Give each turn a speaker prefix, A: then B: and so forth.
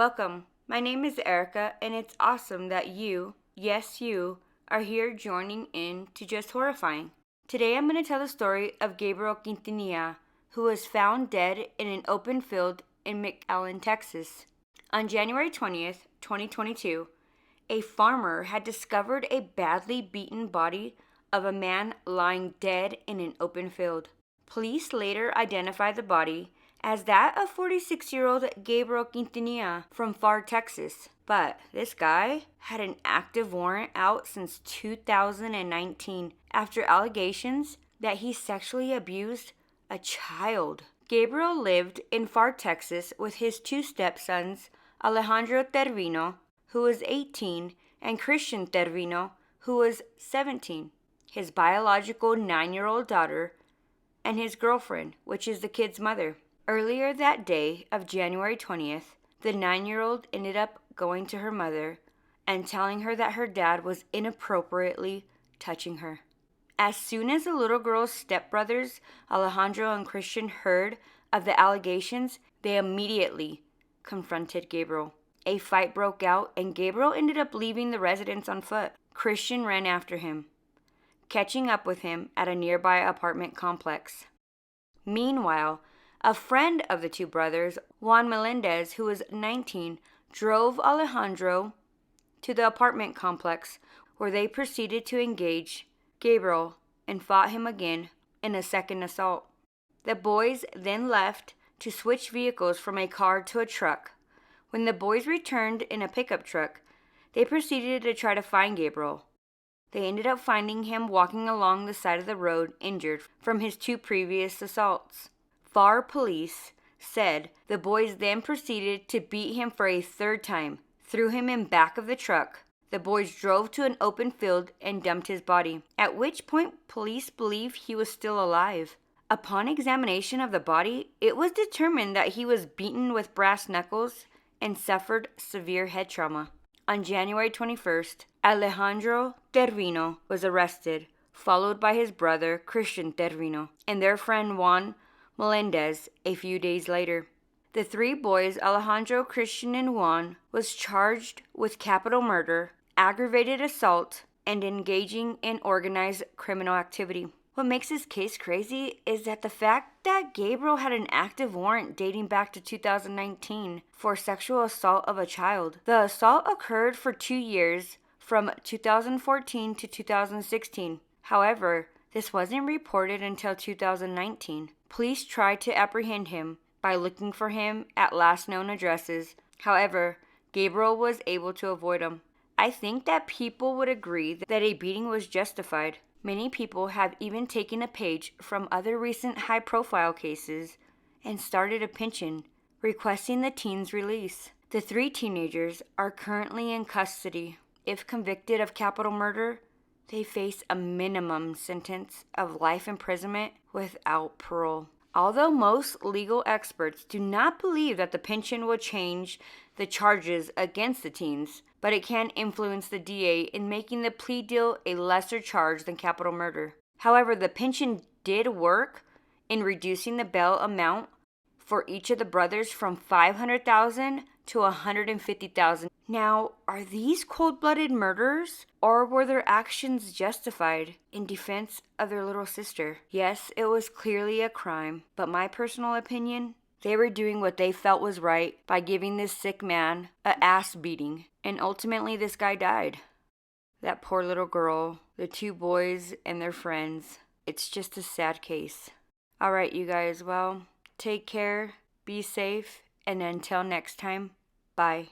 A: Welcome. My name is Erica, and it's awesome that you, yes you, are here joining in to Just Horrifying. Today I'm going to tell the story of Gabriel Quintanilla, who was found dead in an open field in McAllen, Texas. On January 20th, 2022, a farmer had discovered a badly beaten body of a man lying dead in an open field. Police later identified the body as that of 46-year-old Gabriel Quintanilla from Pharr, Texas. But this guy had an active warrant out since 2019 after allegations that he sexually abused a child. Gabriel lived in Pharr, Texas with his two stepsons, Alejandro Trevino, who was 18, and Christian Trevino, who was 17, his biological 9-year-old daughter, and his girlfriend, which is the kid's mother. Earlier that day of January 20th, the 9-year-old ended up going to her mother and telling her that her dad was inappropriately touching her. As soon as the little girl's stepbrothers, Alejandro and Christian, heard of the allegations, they immediately confronted Gabriel. A fight broke out, and Gabriel ended up leaving the residence on foot. Christian ran after him, catching up with him at a nearby apartment complex. Meanwhile, a friend of the two brothers, Juan Melendez, who was 19, drove Alejandro to the apartment complex where they proceeded to engage Gabriel and fought him again in a second assault. The boys then left to switch vehicles from a car to a truck. When the boys returned in a pickup truck, they proceeded to try to find Gabriel. They ended up finding him walking along the side of the road, injured from his two previous assaults. Pharr police said the boys then proceeded to beat him for a third time, threw him in back of the truck. The boys drove to an open field and dumped his body, at which point police believe he was still alive. Upon examination of the body, it was determined that he was beaten with brass knuckles and suffered severe head trauma. On January 21st, Alejandro Trevino was arrested, followed by his brother Christian Trevino and their friend Juan Melendez a few days later. The three boys, Alejandro, Christian, and Juan, was charged with capital murder, aggravated assault, and engaging in organized criminal activity. What makes this case crazy is that the fact that Gabriel had an active warrant dating back to 2019 for sexual assault of a child. The assault occurred for 2 years, from 2014 to 2016. However, this wasn't reported until 2019. Police tried to apprehend him by looking for him at last known addresses. However, Gabriel was able to avoid them. I think that people would agree that a beating was justified. Many people have even taken a page from other recent high-profile cases and started a petition requesting the teen's release. The three teenagers are currently in custody. If convicted of capital murder, they face a minimum sentence of life imprisonment without parole. Although most legal experts do not believe that the petition will change the charges against the teens, but it can influence the DA in making the plea deal a lesser charge than capital murder. However, the petition did work in reducing the bail amount for each of the brothers from $500,000 to $150,000. Now, are these cold-blooded murders, or were their actions justified in defense of their little sister? Yes, it was clearly a crime, but my personal opinion, they were doing what they felt was right by giving this sick man an ass beating, and ultimately this guy died. That poor little girl, the two boys, and their friends. It's just a sad case. All right, you guys, well, take care, be safe, and until next time, bye.